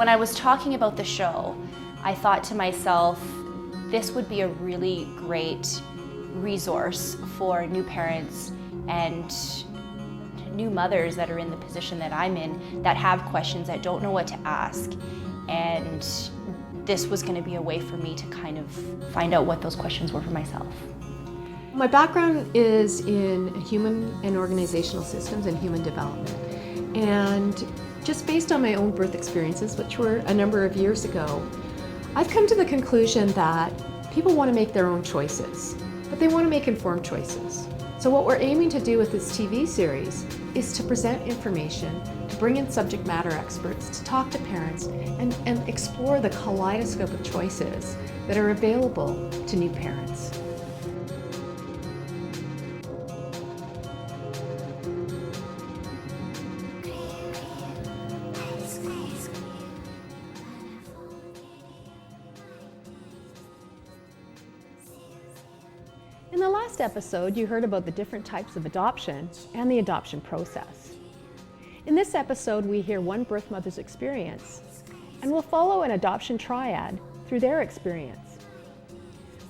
When I was talking about the show, I thought to myself, this would be a really great resource for new parents and new mothers that are in the position that I'm in, that have questions, that don't know what to ask. And this was going to be a way for me to kind of find out what those questions were for myself. My background is in human and organizational systems and human development. And just based on my own birth experiences, which were a number of years ago, I've come to the conclusion that people want to make their own choices, but they want to make informed choices. So what we're aiming to do with this TV series is to present information, to bring in subject matter experts, to talk to parents, and explore the kaleidoscope of choices that are available to new parents. In the last episode, you heard about the different types of adoption and the adoption process. In this episode, we hear one birth mother's experience, and we'll follow an adoption triad through their experience.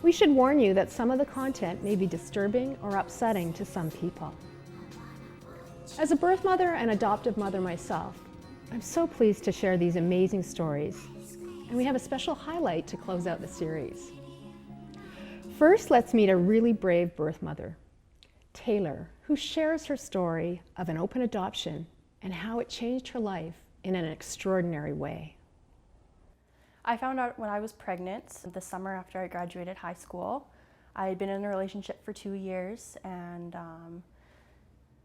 We should warn you that some of the content may be disturbing or upsetting to some people. As a birth mother and adoptive mother myself, I'm so pleased to share these amazing stories, and we have a special highlight to close out the series. First, let's meet a really brave birth mother, Taylor, who shares her story of an open adoption and how it changed her life in an extraordinary way. I found out when I was pregnant the summer after I graduated high school. I had been in a relationship for 2 years, and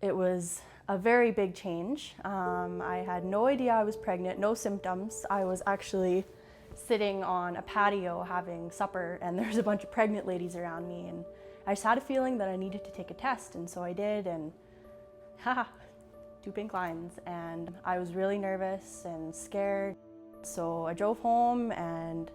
it was a very big change. I had no idea I was pregnant, no symptoms. I was actually sitting on a patio having supper, and there's a bunch of pregnant ladies around me, and I just had a feeling that I needed to take a test, and so I did, and 2 pink lines, and I was really nervous and scared. So I drove home and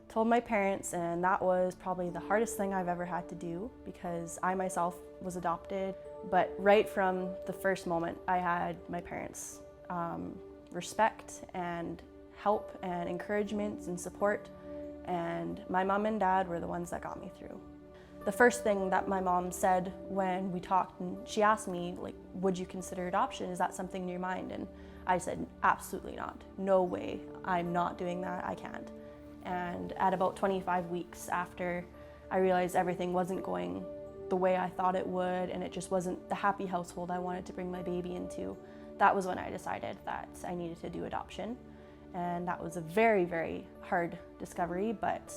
told my parents, and that was probably the hardest thing I've ever had to do because I myself was adopted. But right from the first moment, I had my parents' respect and help and encouragement and support, and my mom and dad were the ones that got me through. The first thing that my mom said when we talked, and she asked me, like, would you consider adoption? Is that something in your mind? And I said, absolutely not. No way. I'm not doing that. I can't. And at about 25 weeks after I realized everything wasn't going the way I thought it would, and it just wasn't the happy household I wanted to bring my baby into, that was when I decided that I needed to do adoption. And that was a very, very hard discovery, but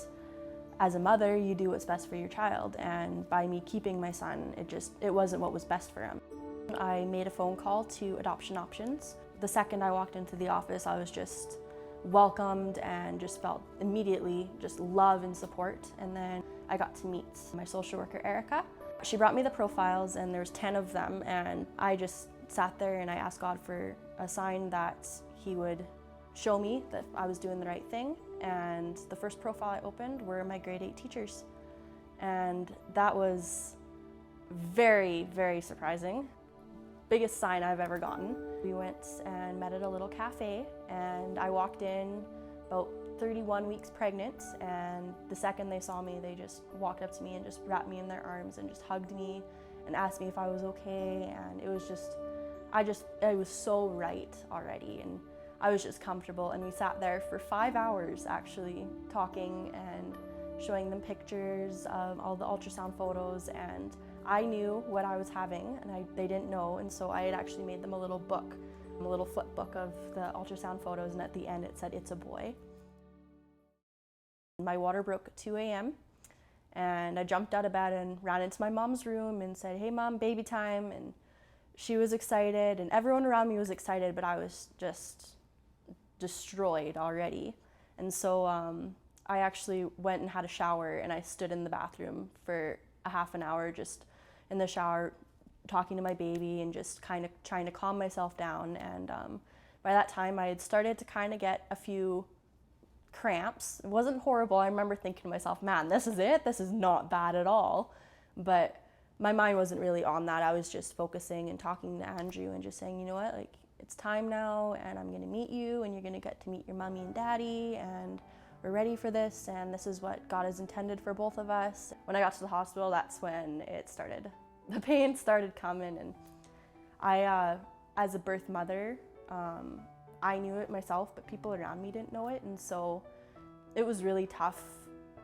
as a mother, you do what's best for your child, and by me keeping my son, it wasn't what was best for him. I made a phone call to Adoption Options. The second I walked into the office, I was just welcomed and just felt immediately just love and support. And then I got to meet my social worker, Erica. She brought me the profiles, and there's 10 of them, and I just sat there and I asked God for a sign that He would show me that I was doing the right thing. And the first profile I opened were my grade 8 teachers. And that was very, very surprising. Biggest sign I've ever gotten. We went and met at a little cafe, and I walked in about 31 weeks pregnant, and the second they saw me, they just walked up to me and just wrapped me in their arms and just hugged me and asked me if I was okay. And it was just, I was so right already, and I was just comfortable. And we sat there for 5 hours actually talking and showing them pictures of all the ultrasound photos, and I knew what I was having, and they didn't know, and so I had actually made them a little book, a little flip book of the ultrasound photos, and at the end it said, "It's a boy." My water broke at 2 a.m. and I jumped out of bed and ran into my mom's room and said, "Hey Mom, baby time," and she was excited, and everyone around me was excited, but I was just destroyed already. And so I actually went and had a shower, and I stood in the bathroom for a half an hour just in the shower talking to my baby and just kind of trying to calm myself down. And by that time I had started to kind of get a few cramps. It wasn't horrible. I remember thinking to myself, man, this is it? This is not bad at all. But my mind wasn't really on that. I was just focusing and talking to Andrew and just saying, you know what, like, it's time now, and I'm gonna meet you, and you're gonna get to meet your mommy and daddy, and we're ready for this, and this is what God has intended for both of us. When I got to the hospital, that's when it started. The pain started coming, and I, as a birth mother, I knew it myself, but people around me didn't know it, and so it was really tough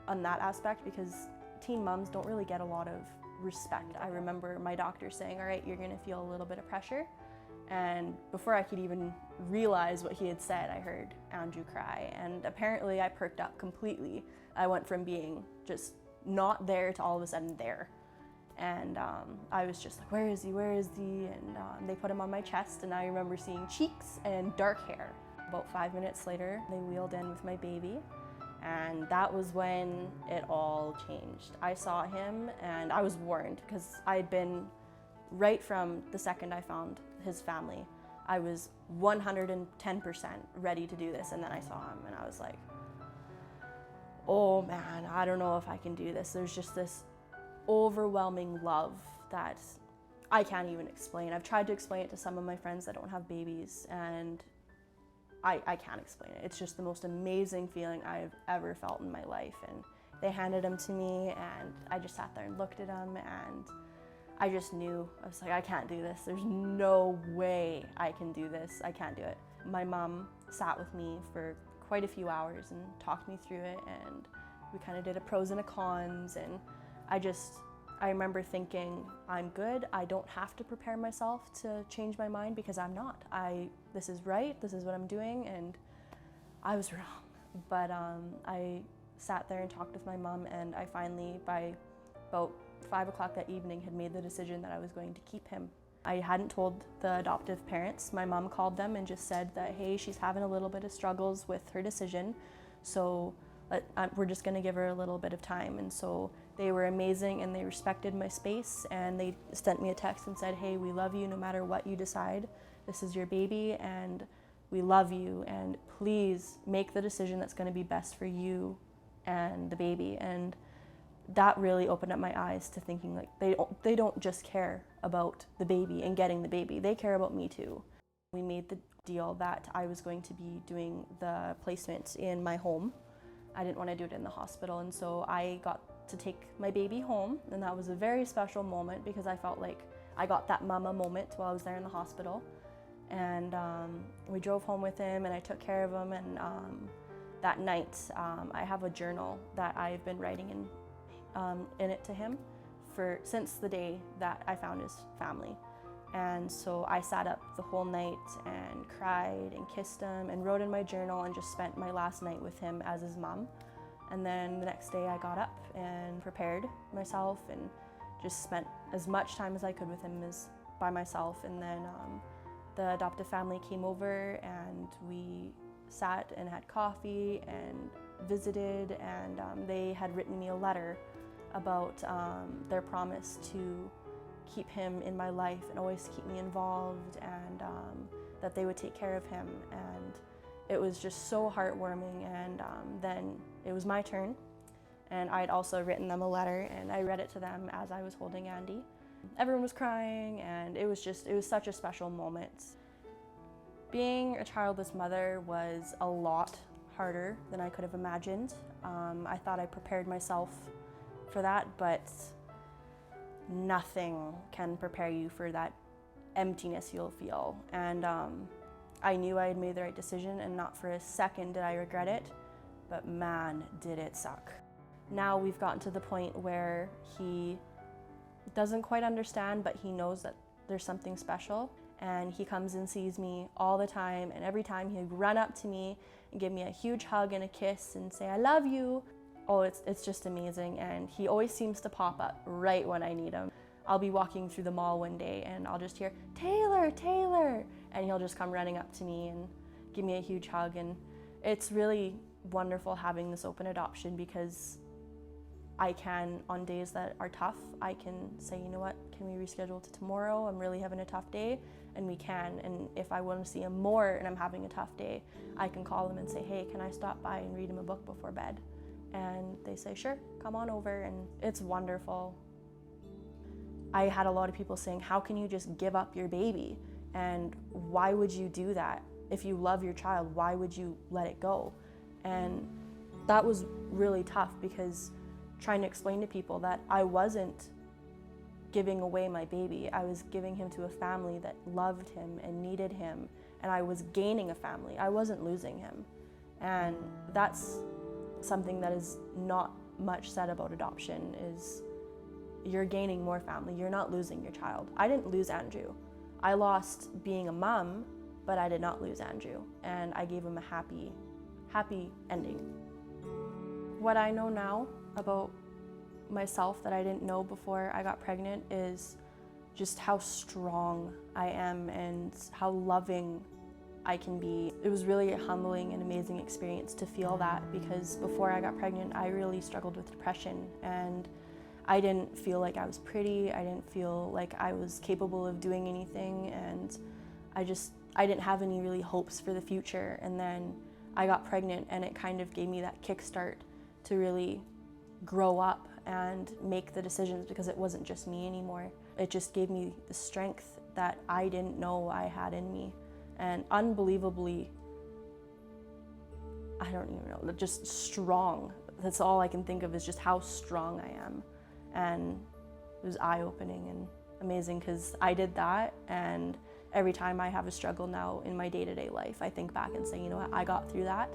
on that aspect because teen moms don't really get a lot of respect. I remember my doctor saying, all right, you're gonna feel a little bit of pressure. And before I could even realize what he had said, I heard Andrew cry. And apparently I perked up completely. I went from being just not there to all of a sudden there. And I was just like, where is he, where is he? And they put him on my chest, and I remember seeing cheeks and dark hair. About 5 minutes later, they wheeled in with my baby. And that was when it all changed. I saw him and I was warned because I had been, right from the second I found his family, I was 110% ready to do this. And then I saw him and I was like, oh man, I don't know if I can do this. There's just this overwhelming love that I can't even explain. I've tried to explain it to some of my friends that don't have babies, and I can't explain it. It's just the most amazing feeling I've ever felt in my life. And they handed him to me, and I just sat there and looked at him, and I just knew. I was like, I can't do this. There's no way I can do this. I can't do it. My mom sat with me for quite a few hours and talked me through it, and we kind of did a pros and a cons, and I remember thinking, I'm good. I don't have to prepare myself to change my mind because I'm not. This is right, this is what I'm doing, and I was wrong. But I sat there and talked with my mom, and I finally, by about 5 o'clock that evening, had made the decision that I was going to keep him. I hadn't told the adoptive parents. My mom called them and just said that, hey, she's having a little bit of struggles with her decision, so we're just gonna give her a little bit of time. And so they were amazing, and they respected my space, and they sent me a text and said, hey, we love you no matter what you decide. This is your baby, and we love you, and please make the decision that's gonna be best for you and the baby. And that really opened up my eyes to thinking, like, they don't just care about the baby and getting the baby, they care about me too. We made the deal that I was going to be doing the placement in my home. I didn't want to do it in the hospital, and so I got to take my baby home, and that was a very special moment because I felt like I got that mama moment while I was there in the hospital. And we drove home with him, and I took care of him, and that night I have a journal that I've been writing in it to him since the day that I found his family. And so I sat up the whole night and cried and kissed him and wrote in my journal and just spent my last night with him as his mom. And then the next day I got up and prepared myself and just spent as much time as I could with him as by myself. And then the adoptive family came over, and we sat and had coffee and visited, and they had written me a letter about their promise to keep him in my life and always keep me involved, and that they would take care of him. And it was just so heartwarming. And then it was my turn, and I'd also written them a letter, and I read it to them as I was holding Andy. Everyone was crying, and it was such a special moment. Being a childless mother was a lot harder than I could have imagined. I thought I prepared myself for that, but nothing can prepare you for that emptiness you'll feel. And I knew I had made the right decision, and not for a second did I regret it, but man, did it suck. Now we've gotten to the point where he doesn't quite understand, but he knows that there's something special, and he comes and sees me all the time, and every time he'd run up to me and give me a huge hug and a kiss and say, I love you. Oh, it's just amazing, and he always seems to pop up right when I need him. I'll be walking through the mall one day, and I'll just hear, Taylor, Taylor, and he'll just come running up to me and give me a huge hug. And it's really wonderful having this open adoption, because I can, on days that are tough, I can say, you know what, can we reschedule to tomorrow? I'm really having a tough day, and we can. And if I want to see him more and I'm having a tough day, I can call him and say, hey, can I stop by and read him a book before bed? And they say, sure, come on over, and it's wonderful. I had a lot of people saying, how can you just give up your baby? And why would you do that? If you love your child, why would you let it go? And that was really tough, because trying to explain to people that I wasn't giving away my baby. I was giving him to a family that loved him and needed him, and I was gaining a family. I wasn't losing him. And that's something that is not much said about adoption, is you're gaining more family. You're not losing your child. I didn't lose Andrew. I lost being a mom, but I did not lose Andrew, and I gave him a happy ending. What I know now about myself that I didn't know before I got pregnant is just how strong I am and how loving I can be. It was really a humbling and amazing experience to feel that, because before I got pregnant, I really struggled with depression, and I didn't feel like I was pretty. I didn't feel like I was capable of doing anything, and I didn't have any really hopes for the future. And then I got pregnant, and it kind of gave me that kickstart to really grow up and make the decisions, because it wasn't just me anymore. It just gave me the strength that I didn't know I had in me, and unbelievably, I don't even know, just strong. That's all I can think of, is just how strong I am. And it was eye-opening and amazing, because I did that, and every time I have a struggle now in my day-to-day life, I think back and say, you know what, I got through that,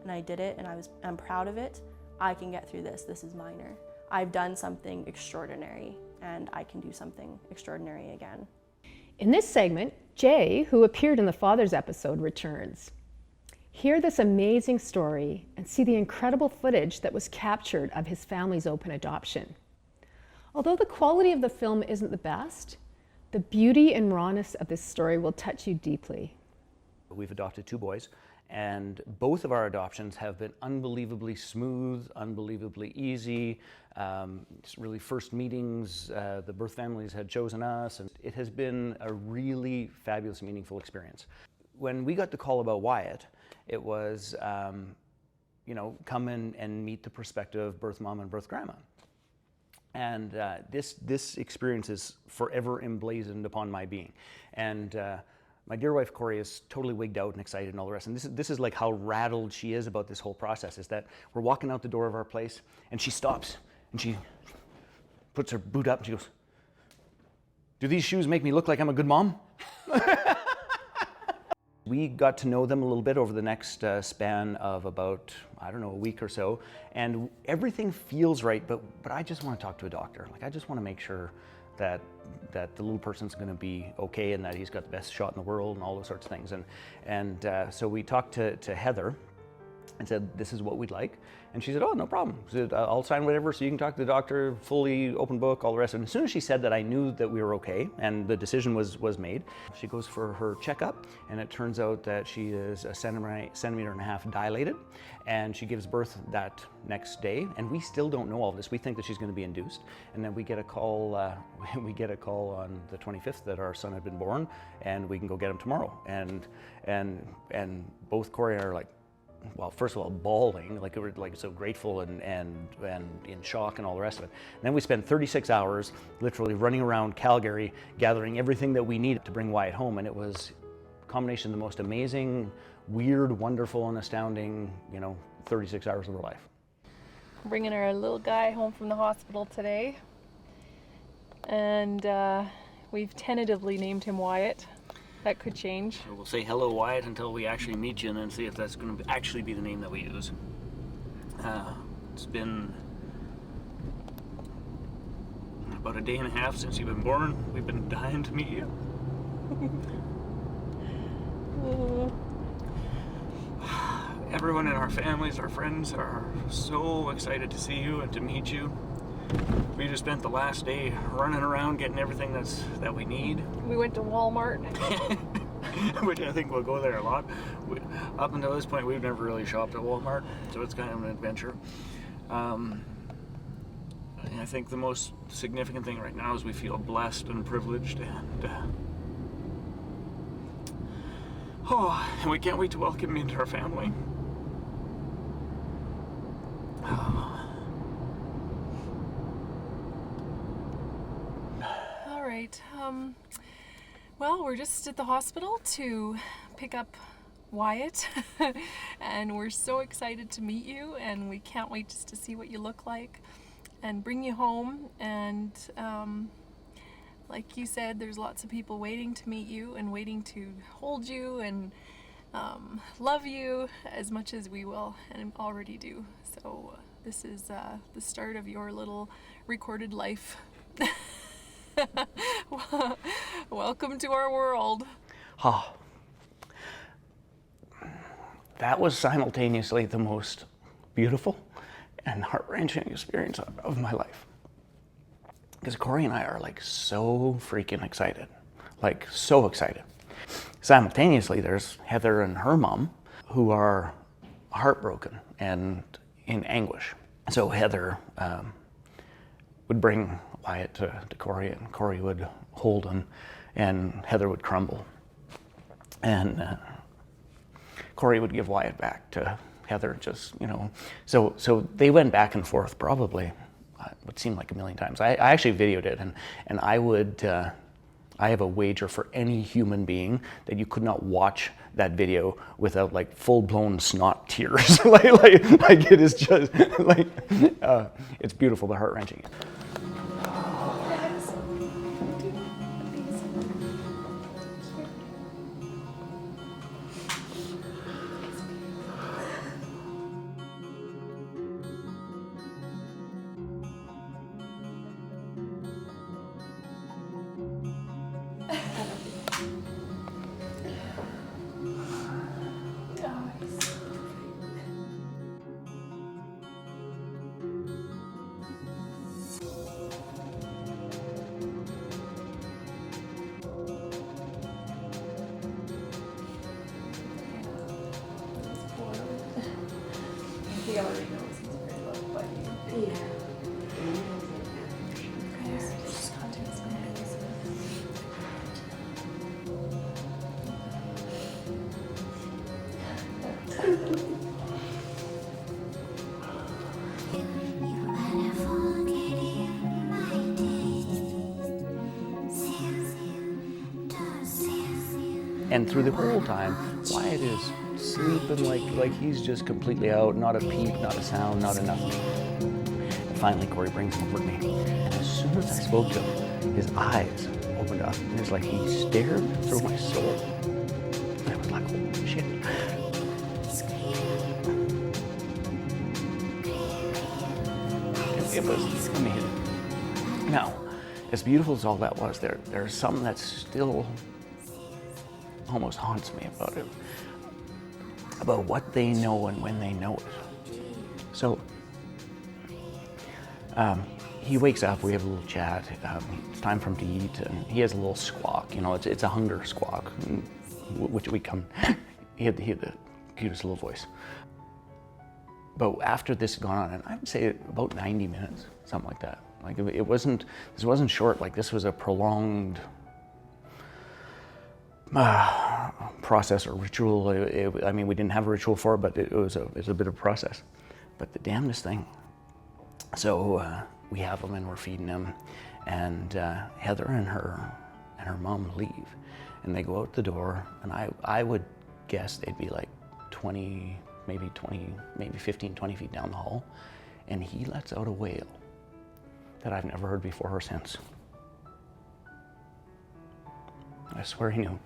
and I did it, and I'm proud of it. I can get through this. This is minor. I've done something extraordinary, and I can do something extraordinary again. In this segment, Jay, who appeared in the Father's episode, returns. Hear this amazing story and see the incredible footage that was captured of his family's open adoption. Although the quality of the film isn't the best, the beauty and rawness of this story will touch you deeply. We've adopted 2 boys, and both of our adoptions have been unbelievably smooth, unbelievably easy. It's really first meetings, the birth families had chosen us, and it has been a really fabulous, meaningful experience. When we got the call about Wyatt, it was, come in and meet the prospective birth mom and birth grandma. And this experience is forever emblazoned upon my being. And my dear wife, Corey, is totally wigged out and excited and all the rest. And this is like how rattled she is about this whole process, is that we're walking out the door of our place, and she stops, and she puts her boot up, and she goes, "Do these shoes make me look like I'm a good mom?" We got to know them a little bit over the next span of about, a week or so, and everything feels right, but I just want to talk to a doctor. Like, I just want to make sure that the little person's going to be okay, and that he's got the best shot in the world, and all those sorts of things. And so we talked to Heather and said, this is what we'd like. And she said, oh, no problem. She said, I'll sign whatever, so you can talk to the doctor, fully open book, all the rest. And as soon as she said that, I knew that we were okay, and the decision was made. She goes for her checkup, and it turns out that she is a centimeter and a half dilated, and she gives birth that next day. And we still don't know all this. We think that she's going to be induced, and then we get a call. We get a call on the 25th that our son had been born, and we can go get him tomorrow. And both Corey and I are like, well, first of all, bawling, like we were like so grateful and in shock and all the rest of it. And then we spent 36 hours literally running around Calgary, gathering everything that we needed to bring Wyatt home. And it was a combination of the most amazing, weird, wonderful, and astounding, 36 hours of our life. Bringing our little guy home from the hospital today. And we've tentatively named him Wyatt. That could change. So we'll say hello, Wyatt, until we actually meet you, and then see if that's going to actually be the name that we use. It's been about a day and a half since you've been born. We've been dying to meet you. Everyone in our families, our friends, are so excited to see you and to meet you. We just spent the last day running around getting everything that we need. We went to Walmart. Which I think we'll go there a lot. Up until this point, we've never really shopped at Walmart, so it's kind of an adventure. I think the most significant thing right now is we feel blessed and privileged, and we can't wait to welcome him into our family. right. Well, we're just at the hospital to pick up Wyatt, and we're so excited to meet you, and we can't wait just to see what you look like and bring you home. And like you said, there's lots of people waiting to meet you and waiting to hold you and love you as much as we will and already do. So this is the start of your little recorded life. Welcome to our world. Ah, that was simultaneously the most beautiful and heart-wrenching experience of my life. Because Corey and I are like so freaking excited, like so excited. Simultaneously, there's Heather and her mom who are heartbroken and in anguish. So Heather would bring Wyatt to Corey, and Corey would hold him, and Heather would crumble. And Corey would give Wyatt back to Heather, just, you know. So they went back and forth probably what seemed like a million times. I actually videoed it, and I would, I have a wager for any human being that you could not watch that video without like full-blown snot tears. like it is just like, it's beautiful but heart-wrenching. He already knows he's very loved by you. Yeah. And through the whole time, Wyatt is sleeping like he's just completely out, not a peep, not a sound, not a nothing. And finally, Corey brings him over to me. And as soon as I spoke to him, his eyes opened up. And it's like he stared through my soul. And I was like, holy shit. It was amazing. Now, as beautiful as all that was, there's something that still almost haunts me about it, about what they know and when they know it. So he wakes up, we have a little chat, it's time for him to eat, and he has a little squawk, you know, it's a hunger squawk, which we come, he had the cutest little voice. But after this had gone on, and I would say about 90 minutes, something like that. Like this wasn't short, like this was a prolonged process or ritual. I mean, we didn't have a ritual for it, but it was a bit of a process. But the damnedest thing. So we have him and we're feeding him, and Heather and her mom leave, and they go out the door, and I would guess they'd be like 20, maybe 15, 20 feet down the hall, and he lets out a wail that I've never heard before or since. I swear he knew.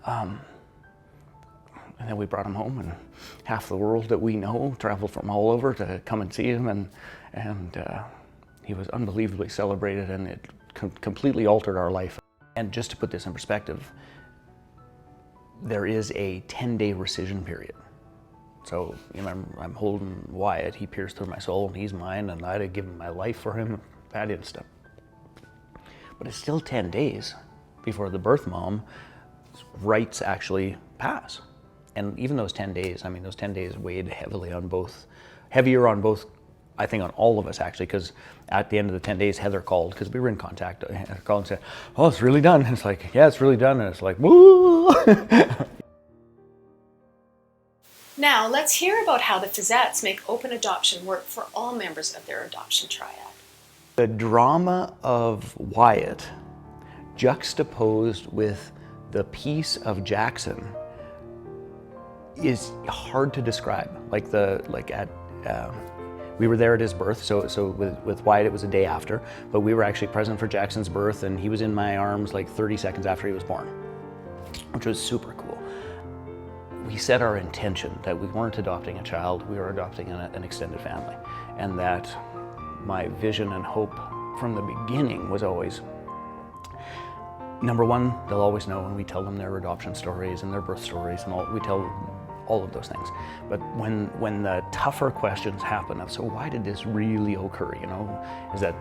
And then we brought him home, and half the world that we know traveled from all over to come and see him, and he was unbelievably celebrated, and it completely altered our life. And just to put this in perspective, there is a 10-day rescission period. So, you know, I'm holding Wyatt, he pierced through my soul, and he's mine, and I'd have given my life for him that instant. But it's still 10 days before the birth mom's rights actually pass. And even those 10 days, I mean, those 10 days weighed heavier on both, I think on all of us actually, because at the end of the 10 days, Heather called, because we were in contact, Heather called and said, oh, it's really done. And it's like, yeah, it's really done. And it's like, woo! Now, let's hear about how the Fizettes make open adoption work for all members of their adoption triad. The drama of Wyatt juxtaposed with the peace of Jackson is hard to describe. We were there at his birth, so with Wyatt it was a day after, but we were actually present for Jackson's birth, and he was in my arms like 30 seconds after he was born, which was super cool. We set our intention that we weren't adopting a child, we were adopting an extended family, and that my vision and hope from the beginning was always, number one, they'll always know when we tell them their adoption stories and their birth stories and all, we tell all of those things. But when the tougher questions happen of, so why did this really occur, you know, is that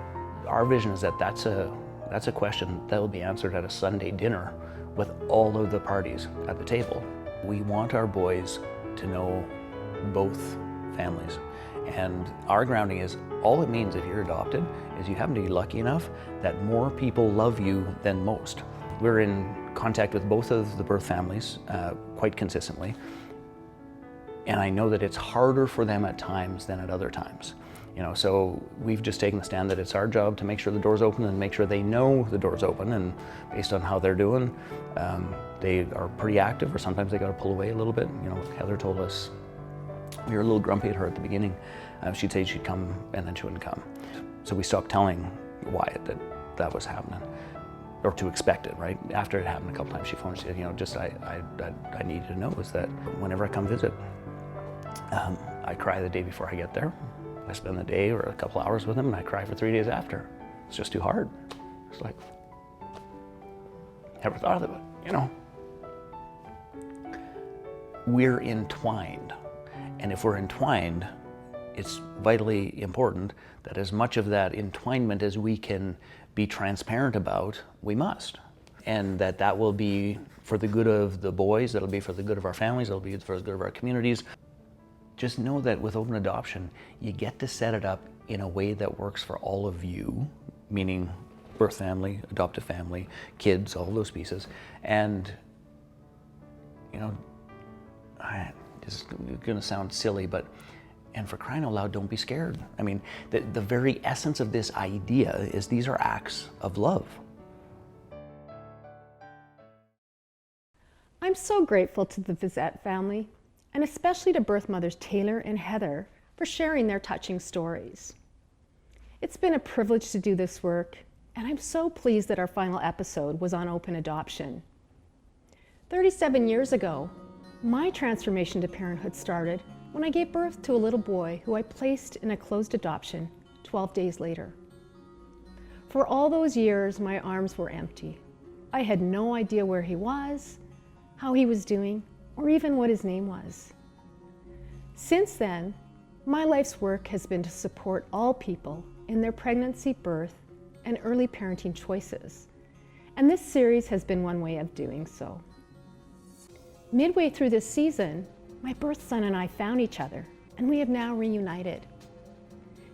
our vision is that that's a question that will be answered at a Sunday dinner with all of the parties at the table. We want our boys to know both families. And our grounding is, all it means if you're adopted is you happen to be lucky enough that more people love you than most. We're in contact with both of the birth families quite consistently. And I know that it's harder for them at times than at other times. You know, so we've just taken the stand that it's our job to make sure the door's open and make sure they know the door's open, and based on how they're doing, they are pretty active, or sometimes they got to pull away a little bit. You know, Heather told us we were a little grumpy at her at the beginning. She'd say she'd come and then she wouldn't come. So we stopped telling Wyatt that that was happening, or to expect it, right? After it happened a couple times, she phoned and said, you know, just I need you to know is that whenever I come visit, I cry the day before I get there. I spend the day or a couple hours with him, and I cry for 3 days after. It's just too hard. It's like, never thought of it, you know. We're entwined, and if we're entwined, it's vitally important that as much of that entwinement as we can be transparent about, we must. And that will be for the good of the boys, that'll be for the good of our families, that'll be for the good of our communities. Just know that with open adoption, you get to set it up in a way that works for all of you, meaning birth family, adoptive family, kids, all those pieces. And, you know, this is gonna sound silly, but, and for crying out loud, don't be scared. I mean, the very essence of this idea is these are acts of love. I'm so grateful to the Fizette family, and especially to birth mothers Taylor and Heather for sharing their touching stories. It's been a privilege to do this work, and I'm so pleased that our final episode was on open adoption. 37 years ago, my transformation to parenthood started when I gave birth to a little boy who I placed in a closed adoption 12 days later. For all those years, my arms were empty. I had no idea where he was, how he was doing, or even what his name was. Since then, my life's work has been to support all people in their pregnancy, birth, and early parenting choices. And this series has been one way of doing so. Midway through this season, my birth son and I found each other, and we have now reunited.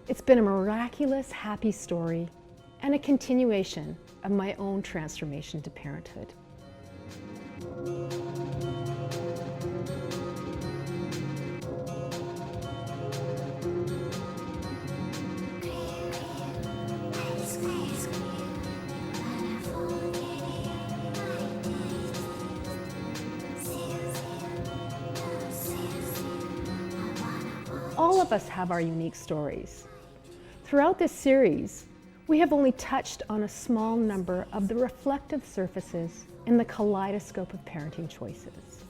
It's been a miraculous, happy story and a continuation of my own transformation to parenthood. All of us have our unique stories. Throughout this series, we have only touched on a small number of the reflective surfaces in the kaleidoscope of parenting choices.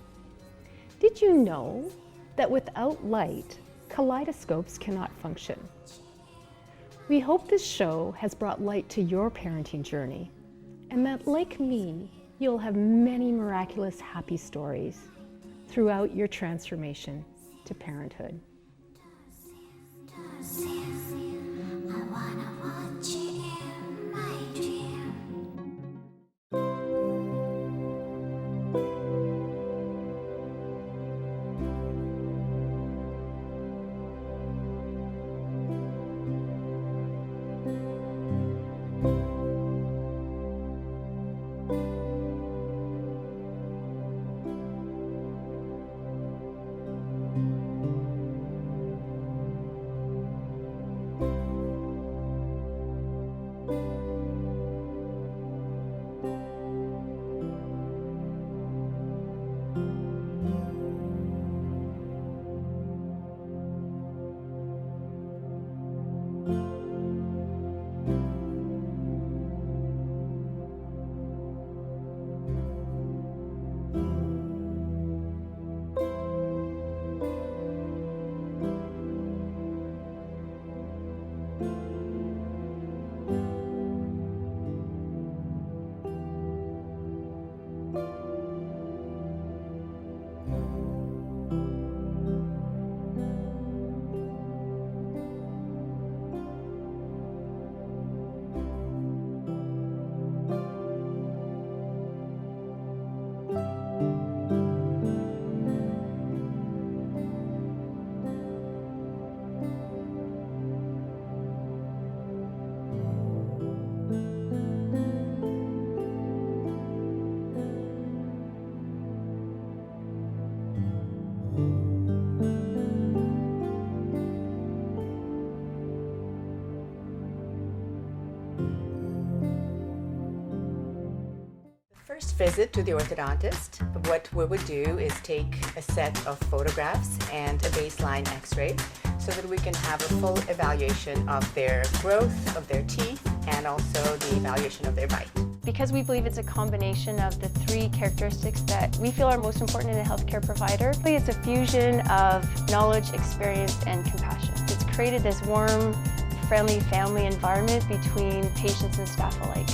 Did you know that without light, kaleidoscopes cannot function? We hope this show has brought light to your parenting journey, and that, like me, you'll have many miraculous happy stories throughout your transformation to parenthood. First visit to the orthodontist, what we would do is take a set of photographs and a baseline x-ray so that we can have a full evaluation of their growth of their teeth and also the evaluation of their bite. Because we believe it's a combination of the three characteristics that we feel are most important in a healthcare provider. It's a fusion of knowledge, experience, and compassion. It's created this warm, friendly family environment between patients and staff alike.